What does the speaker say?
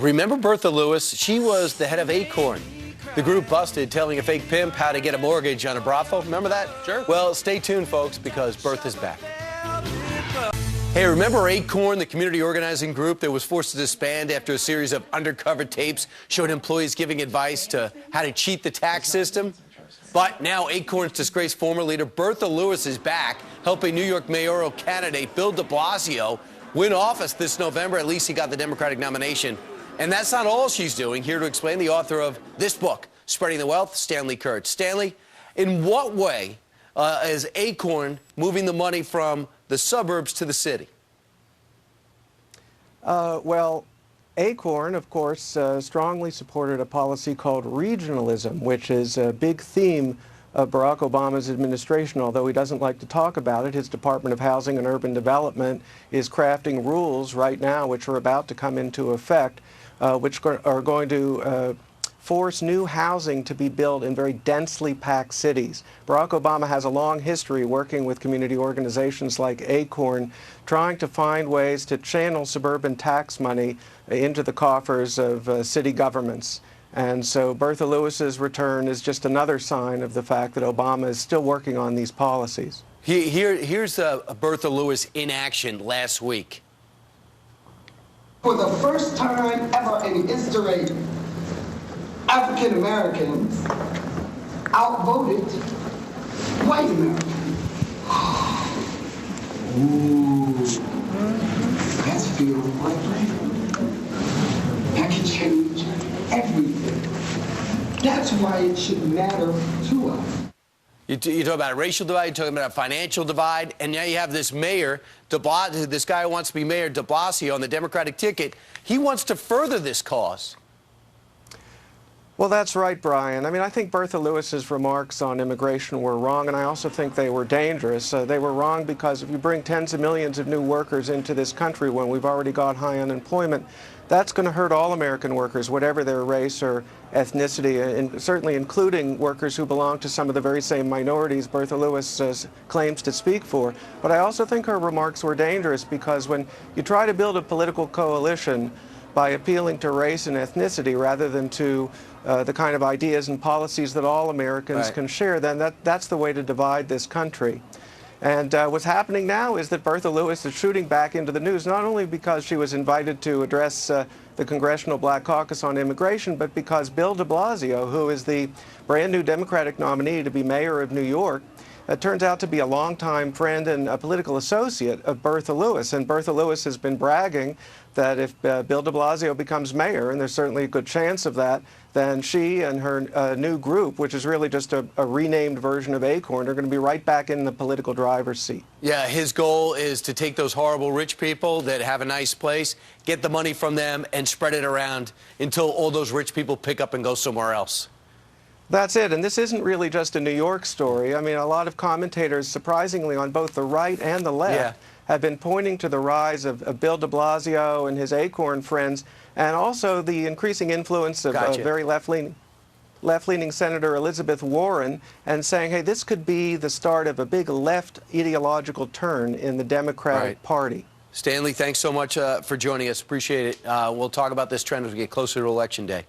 Remember Bertha Lewis? She was the head of Acorn. The group busted telling a fake pimp how to get a mortgage on a brothel. Remember that? Sure. Well, stay tuned, folks, because Bertha's back. Hey, remember Acorn, the community organizing group that was forced to disband after a series of undercover tapes showed employees giving advice to how to cheat the tax system? But now Acorn's disgraced former leader Bertha Lewis is back, helping New York mayoral candidate Bill de Blasio win office this November. At least he got the Democratic nomination. And that's not all she's doing. Here to explain, the author of this book, Spreading the Wealth, Stanley Kurtz. Stanley, in what way is Acorn moving the money from the suburbs to the city? Well, Acorn, of course, strongly supported a policy called regionalism, which is a big theme of Barack Obama's administration. Although he doesn't like to talk about it, his Department of Housing and Urban Development is crafting rules right now which are about to come into effect, which are going to force new housing to be built in very densely packed cities. Barack Obama has a long history working with community organizations like Acorn, trying to find ways to channel suburban tax money into the coffers of city governments. And so Bertha Lewis's return is just another sign of the fact that Obama is still working on these policies. Here's Bertha Lewis in action last week. For the first time ever in history, African Americans outvoted white Americans. Ooh, that's feel like that can change everything. That's why it should matter to us. You talk about a racial divide, you're talking about a financial divide, and now you have this mayor, this guy who wants to be mayor, de Blasio, on the Democratic ticket. He wants to further this cause. Well, that's right, Brian. I mean, I think Bertha Lewis's remarks on immigration were wrong, and I also think they were dangerous. They were wrong because if you bring tens of millions of new workers into this country when we've already got high unemployment, that's going to hurt all American workers, whatever their race or ethnicity, and certainly including workers who belong to some of the very same minorities Bertha Lewis claims to speak for. But I also think her remarks were dangerous because when you try to build a political coalition by appealing to race and ethnicity rather than to the kind of ideas and policies that all Americans can share, then that's the way to divide this country. And what's happening now is that Bertha Lewis is shooting back into the news, not only because she was invited to address the Congressional Black Caucus on immigration, but because Bill de Blasio, who is the brand new Democratic nominee to be mayor of New York, turns out to be a longtime friend and a political associate of Bertha Lewis. And Bertha Lewis has been bragging that if Bill de Blasio becomes mayor, and there's certainly a good chance of that, then she and her new group, which is really just a renamed version of Acorn, are going to be right back in the political driver's seat. Yeah, his goal is to take those horrible rich people that have a nice place, get the money from them, and spread it around until all those rich people pick up and go somewhere else. That's it, and this isn't really just a New York story. I mean, a lot of commentators, surprisingly, on both the right and the left, have been pointing to the rise of Bill de Blasio and his Acorn friends, and also the increasing influence of very left-leaning Senator Elizabeth Warren, and saying, hey, this could be the start of a big left ideological turn in the Democratic Party. Stanley, thanks so much for joining us. Appreciate it. We'll talk about this trend as we get closer to Election Day.